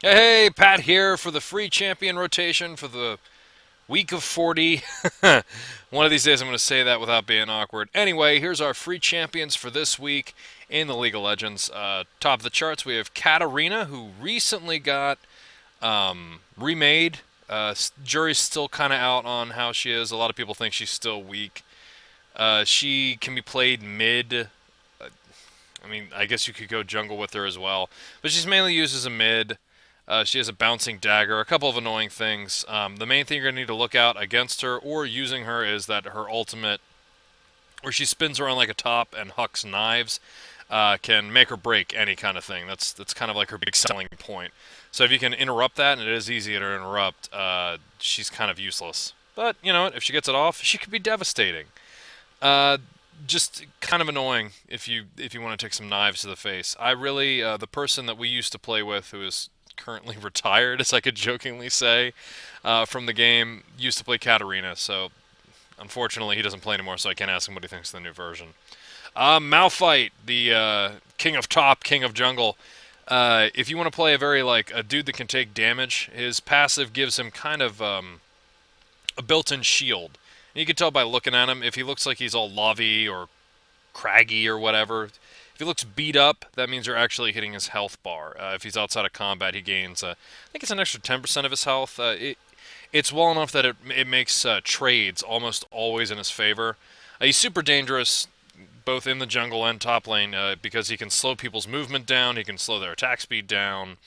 Hey, Pat here for the free champion rotation for the week of 40. One of these days I'm going to say that without being awkward. Anyway, here's our free champions for this week in the League of Legends. Top of the charts, we have Katarina, who recently got remade. Jury's still kind of out on how she is. A lot of people think she's still weak. She can be played mid. I mean, I guess you could go jungle with her as well, but she's mainly used as a mid. She has a bouncing dagger, a couple of annoying things. The main thing you're going to need to look out against her or using her is that her ultimate, where she spins around like a top and hucks knives, can make or break any kind of thing. That's kind of like her big selling point. So if you can interrupt that, and it is easy to interrupt, she's kind of useless. But you know what? If she gets it off, she could be devastating. Uh, just kind of annoying if you want to take some knives to the face. I really the person that we used to play with, who is currently retired, as I could jokingly say, from the game, used to play Katarina. So unfortunately, he doesn't play anymore. So I can't ask him what he thinks of the new version. Malphite, the king of top, king of jungle. If you want to play a very like a dude that can take damage, his passive gives him kind of a built-in shield. And you can tell by looking at him if he looks like he's all lavy or craggy or whatever. If he looks beat up, that means you're actually hitting his health bar. If he's outside of combat, he gains, I think it's an extra 10% of his health. It's well enough that it makes trades almost always in his favor. He's super dangerous, both in the jungle and top lane, because he can slow people's movement down, he can slow their attack speed down,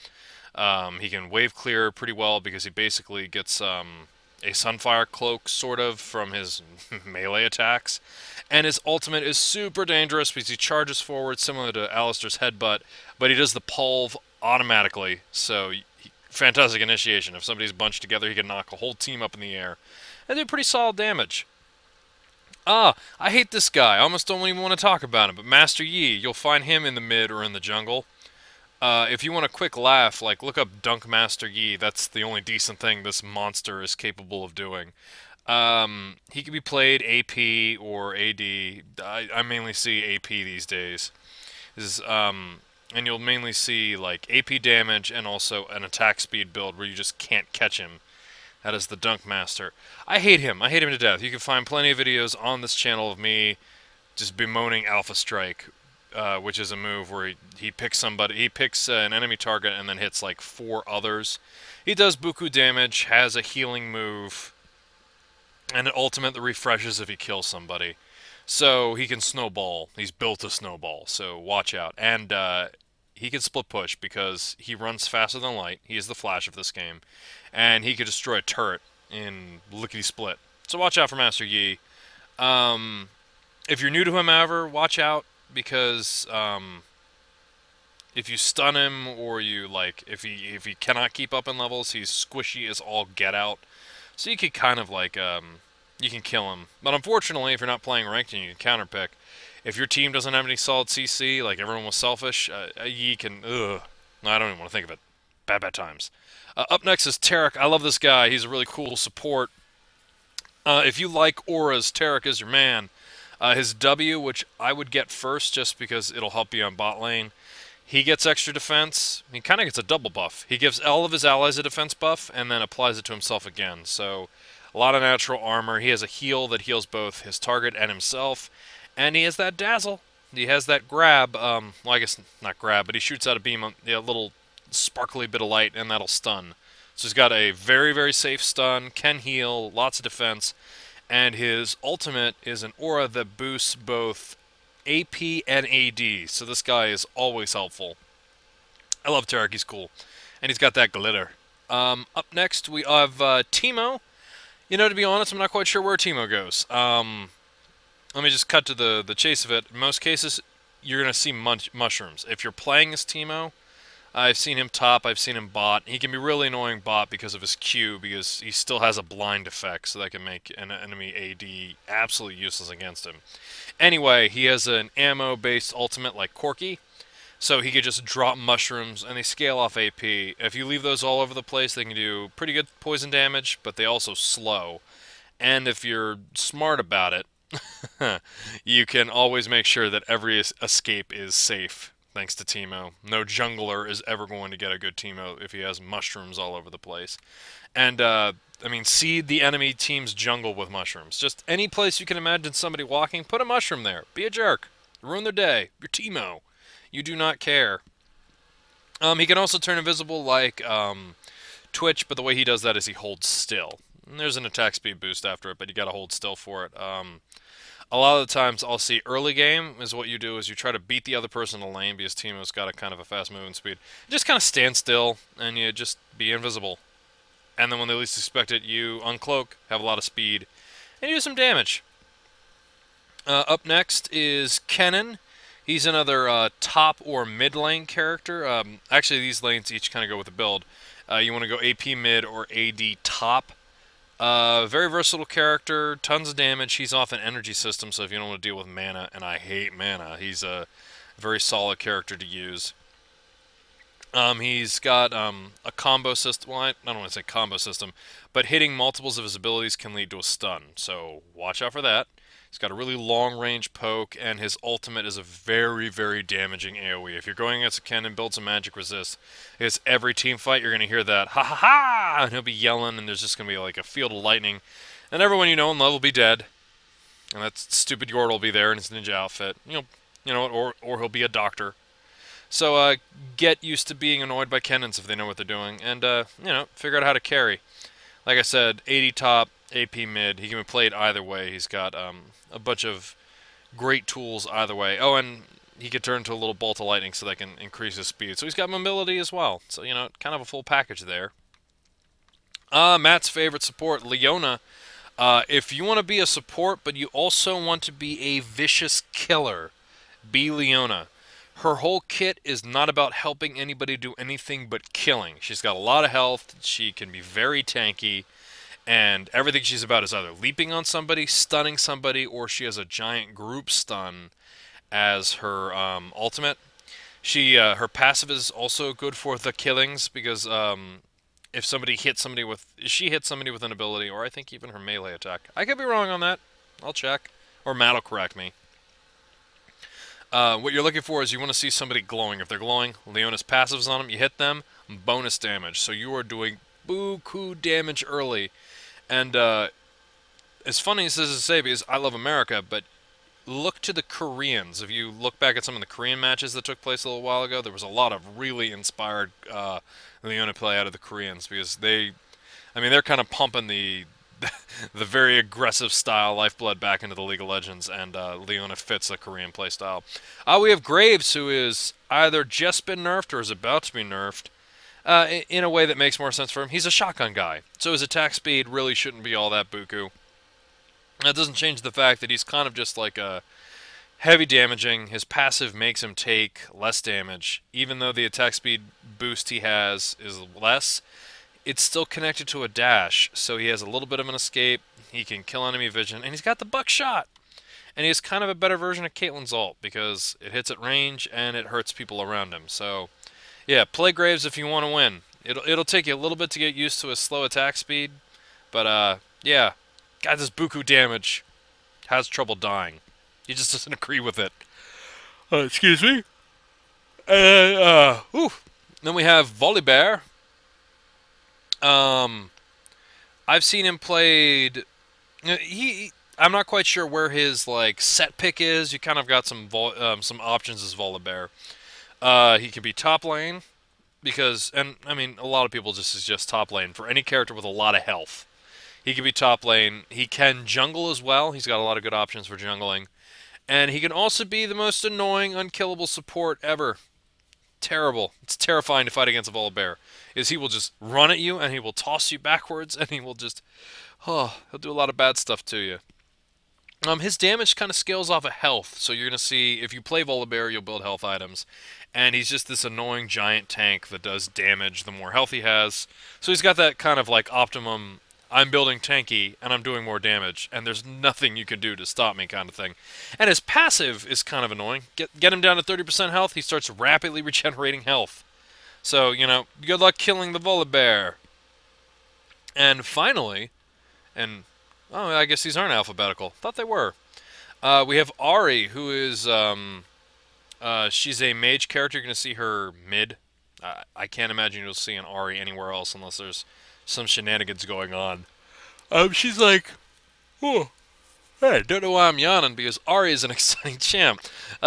he can wave clear pretty well because he basically gets a Sunfire cloak, sort of, from his melee attacks. And his ultimate is super dangerous because he charges forward, similar to Alistar's headbutt, but he does the pulve automatically. So, fantastic initiation. If somebody's bunched together, he can knock a whole team up in the air and do pretty solid damage. I hate this guy. I almost don't even want to talk about him. But Master Yi, you'll find him in the mid or in the jungle. If you want a quick laugh, like look up Dunk Master Yi. That's the only decent thing this monster is capable of doing. He can be played AP or AD. I mainly see AP these days. And you'll mainly see like AP damage and also an attack speed build where you just can't catch him. That is the Dunk Master. I hate him. I hate him to death. You can find plenty of videos on this channel of me just bemoaning Alpha Strike, which is a move where he picks somebody, he picks an enemy target and then hits like four others. He does buku damage, has a healing move, and an ultimate that refreshes if he kills somebody. So he can snowball. He's built to snowball, so watch out. And he can split push because he runs faster than light. He is the Flash of this game. And he could destroy a turret in lickety split. So watch out for Master Yi. Um, if you're new to him, however, watch out because if you stun him or you like if he cannot keep up in levels, he's squishy as all get out. So you could kind of like you can kill him. But unfortunately, if you're not playing ranked and you can counterpick, if your team doesn't have any solid CC, like everyone was selfish, Yi can. Ugh. No, I don't even want to think of it. Bad, bad times. Up next is Taric. I love this guy. He's a really cool support. If you like auras, Taric is your man. His W, which I would get first just because it'll help you on bot lane, he gets extra defense. He kind of gets a double buff. He gives all of his allies a defense buff and then applies it to himself again. So a lot of natural armor. He has a heal that heals both his target and himself. And he has that dazzle. He has that grab. Well, I guess not grab, but he shoots out a beam, a little sparkly bit of light, and that'll stun. So he's got a very, very safe stun, can heal, lots of defense, and his ultimate is an aura that boosts both AP and AD. So this guy is always helpful. I love Taric, he's cool. And he's got that glitter. Up next, we have Teemo. You know, to be honest, I'm not quite sure where Teemo goes. Let me just cut to the chase of it. In most cases, you're going to see mushrooms. If you're playing as Teemo, I've seen him top, I've seen him bot. He can be really annoying bot because of his Q, because he still has a blind effect, so that can make an enemy AD absolutely useless against him. Anyway, he has an ammo-based ultimate like Corki, so he could just drop mushrooms, and they scale off AP. If you leave those all over the place, they can do pretty good poison damage, but they also slow. And if you're smart about it, you can always make sure that every escape is safe. thanks to Teemo. No jungler is ever going to get a good Teemo if he has mushrooms all over the place. And, I mean, seed the enemy team's jungle with mushrooms. Just any place you can imagine somebody walking, put a mushroom there. Be a jerk. Ruin their day. You're Teemo. You do not care. He can also turn invisible like Twitch, but the way he does that is he holds still. And there's an attack speed boost after it, but you gotta hold still for it. A lot of the times I'll see early game is what you do is you try to beat the other person in the lane because Teemo's got a kind of a fast moving speed. You just kind of stand still and you just be invisible. And then when they least expect it, you uncloak, have a lot of speed, and you do some damage. Up next is Kennen. He's another top or mid lane character. Actually, these lanes each kind of go with a build. You want to go AP mid or AD top. Very versatile character, tons of damage. He's off an energy system, so if you don't want to deal with mana, and I hate mana, he's a very solid character to use. He's got a combo system. Well, I don't want to say combo system, but hitting multiples of his abilities can lead to a stun. So watch out for that. He's got a really long range poke, and his ultimate is a very, very damaging AoE. If you're going against a Kennen, build some magic resist. It's every team fight, you're going to hear that, ha ha ha! And he'll be yelling, and there's just going to be like a field of lightning. And everyone you know and love will be dead. And that stupid Yord will be there in his ninja outfit. You know, or he'll be a doctor. So get used to being annoyed by Kennens if they know what they're doing, and figure out how to carry. Like I said, 80 top, AP mid. He can be played either way. He's got a bunch of great tools either way. Oh, and he could turn into a little bolt of lightning so that can increase his speed. So he's got mobility as well. So kind of a full package there. Matt's favorite support, Leona. If you want to be a support, but you also want to be a vicious killer, be Leona. Her whole kit is not about helping anybody do anything but killing. She's got a lot of health, she can be very tanky, and everything she's about is either leaping on somebody, stunning somebody, or she has a giant group stun as her ultimate. Her passive is also good for the killings because if she hits somebody with an ability, or I think even her melee attack. I could be wrong on that. I'll check, or Matt will correct me. What you're looking for is you want to see somebody glowing. If they're glowing, Leona's passives on them, you hit them, bonus damage. So you are doing buku damage early. And as funny as this is to say, because I love America, but look to the Koreans. If you look back at some of the Korean matches that took place a little while ago, there was a lot of really inspired Leona play out of the Koreans because they're kind of pumping the very aggressive style Lifeblood back into the League of Legends, and Leona fits the Korean playstyle. We have Graves, who is either just been nerfed or is about to be nerfed in a way that makes more sense for him. He's a shotgun guy, so his attack speed really shouldn't be all that buku. That doesn't change the fact that he's kind of just like a heavy damaging. His passive makes him take less damage, even though the attack speed boost he has is less. It's still connected to a dash, so he has a little bit of an escape. He can kill enemy vision, and he's got the buckshot. And he's kind of a better version of Caitlyn's ult because it hits at range and it hurts people around him. So, yeah, play Graves if you want to win. It'll take you a little bit to get used to his slow attack speed, but yeah, got this buku damage. Has trouble dying. He just doesn't agree with it. Excuse me. Then we have Volibear. I've seen him played. I'm not quite sure where his set pick is. You kind of got some options as Volibear. He could be top lane because, and I mean, a lot of people just suggest top lane for any character with a lot of health. He could be top lane. He can jungle as well. He's got a lot of good options for jungling, and he can also be the most annoying, unkillable support ever. Terrible. It's terrifying to fight against a Volibear. He will just run at you and he will toss you backwards and he will just, he'll do a lot of bad stuff to you. His damage kind of scales off of health, so you're going to see, if you play Volibear, you'll build health items. And he's just this annoying giant tank that does damage the more health he has. So he's got that kind of optimum, I'm building tanky and I'm doing more damage, and there's nothing you can do to stop me kind of thing. And his passive is kind of annoying. Get him down to 30% health, he starts rapidly regenerating health. So, good luck killing the Volibear. And finally, I guess these aren't alphabetical. Thought they were. We have Ahri, who is a She's a mage character. You're going to see her mid. I can't imagine you'll see an Ari anywhere else unless there's some shenanigans going on. She's like, oh, hey, don't know why I'm yawning because Ari is an exciting champ.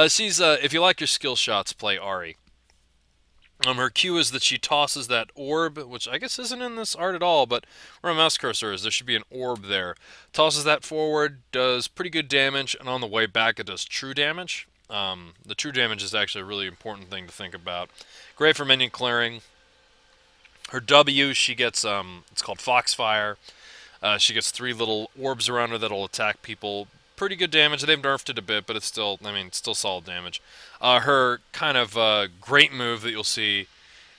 She's if you like your skill shots, play Ari. Her Q is that she tosses that orb, which I guess isn't in this art at all, but where my mouse cursor is, there should be an orb there. Tosses that forward, does pretty good damage, and on the way back it does true damage. The true damage is actually a really important thing to think about. Great for minion clearing. Her W, she gets, it's called Foxfire. She gets 3 little orbs around her that'll attack people. Pretty good damage. They've nerfed it a bit, but it's still, I mean, still solid damage. Her kind of great move that you'll see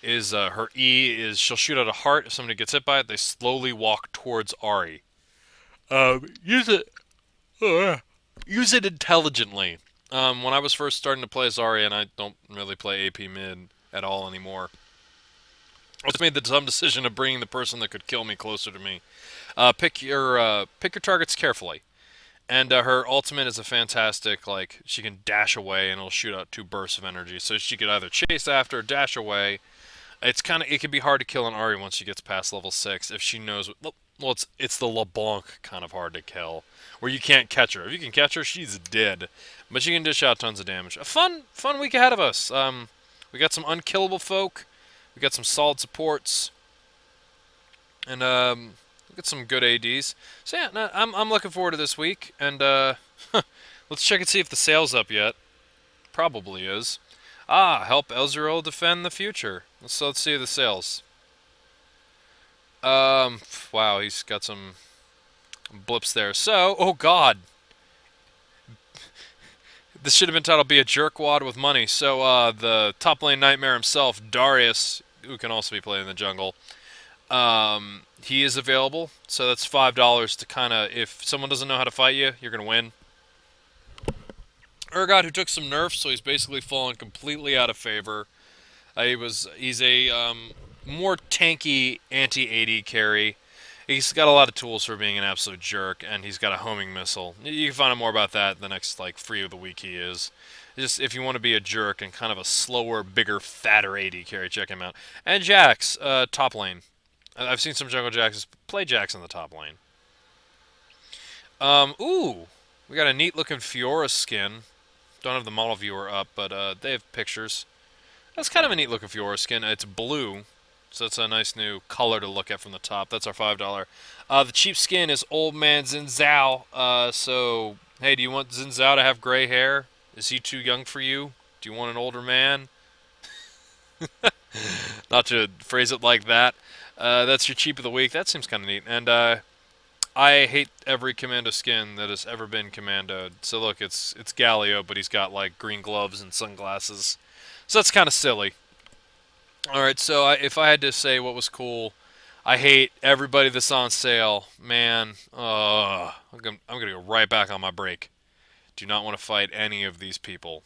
is her E is she'll shoot out a heart. If somebody gets hit by it, they slowly walk towards Ari. Use it. Use it intelligently. When I was first starting to play as Ari, and I don't really play AP mid at all anymore, I just made the dumb decision of bringing the person that could kill me closer to me. Pick your targets carefully. And her ultimate is a fantastic, like, she can dash away and it'll shoot out 2 bursts of energy. So she could either chase after or dash away. It can be hard to kill an Ari once she gets past level 6 if she knows, well, it's the LeBlanc kind of hard to kill, where you can't catch her. If you can catch her, she's dead. But she can dish out tons of damage. A fun week ahead of us. We got some unkillable folk. We got some solid supports. And, get some good ADs. So yeah, no, I'm looking forward to this week, and let's check and see if the sale's up yet. Probably is. Help Ezreal defend the future. Let's see the sales. Wow, he's got some blips there. So, oh god, this should have been titled "Be a Jerkwad with Money." So, the top lane nightmare himself, Darius, who can also be played in the jungle. He is available, so that's $5 to kind of, if someone doesn't know how to fight you, you're going to win. Urgot, who took some nerfs, so he's basically fallen completely out of favor. He's a more tanky anti-AD carry. He's got a lot of tools for being an absolute jerk, and he's got a homing missile. You can find out more about that the next free of the week he is. Just if you want to be a jerk and kind of a slower, bigger, fatter AD carry, check him out. And Jax, top lane. I've seen some jungle Jaxes. Play Jax in the top lane. Ooh, we got a neat looking Fiora skin. Don't have the model viewer up, but they have pictures. That's kind of a neat looking Fiora skin. It's blue, so that's a nice new color to look at from the top. That's our $5. The cheap skin is Old Man Xin Zhao. So, hey, do you want Xin Zhao to have gray hair? Is he too young for you? Do you want an older man? Not to phrase it like that. That's your cheap of the week. That seems kind of neat. And I hate every commando skin that has ever been commandoed. So look, it's Galio, but he's got green gloves and sunglasses. So that's kind of silly. All right, so if I had to say what was cool, I hate everybody that's on sale. Man, I'm gonna go right back on my break. Do not want to fight any of these people.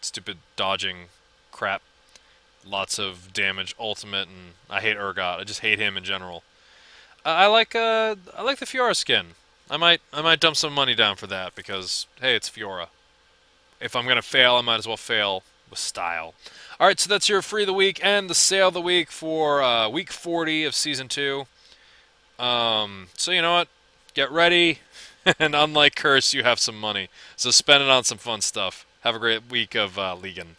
Stupid dodging crap. Lots of damage, ultimate, and I hate Urgot. I just hate him in general. I like the Fiora skin. I might dump some money down for that because hey, it's Fiora. If I'm gonna fail, I might as well fail with style. All right, so that's your free of the week and the sale of the week for week 40 of season 2. So you know what? Get ready, and unlike Curse, you have some money. So spend it on some fun stuff. Have a great week of Legion.